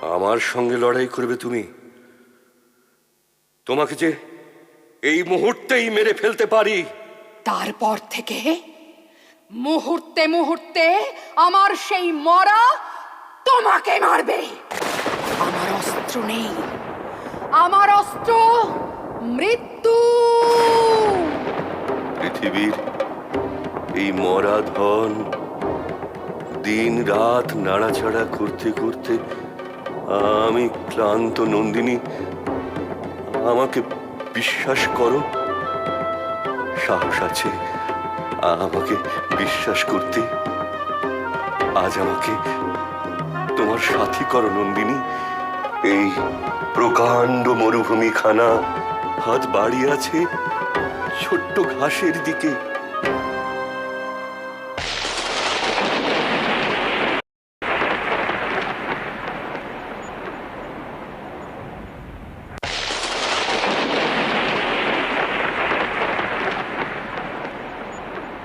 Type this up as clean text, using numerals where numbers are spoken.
আমার সঙ্গে লড়াই করবে তুমি? তোমাকে যে এই মুহূর্তেই মেরে ফেলতে পারি। তারপর থেকে মুহূর্তে মুহূর্তে আমার সেই মরা তোমাকে মারবে। আমার অস্ত্র নেই, আমার অস্ত্র মৃত্যু। পৃথিবীর এই মরা ধন দিন রাত নাড়াচাড়া করতে করতে আমি ক্লান্ত। নন্দিনী, আমাকে বিশ্বাস করো। সাহস আছে আমাকে বিশ্বাস করতে। আজ আমাকে তোমার সাথী করো নন্দিনী। এই প্রকাণ্ড মরুভূমি খানা হাত বাড়িয়ে আছে ছোট্ট ঘাসের দিকে।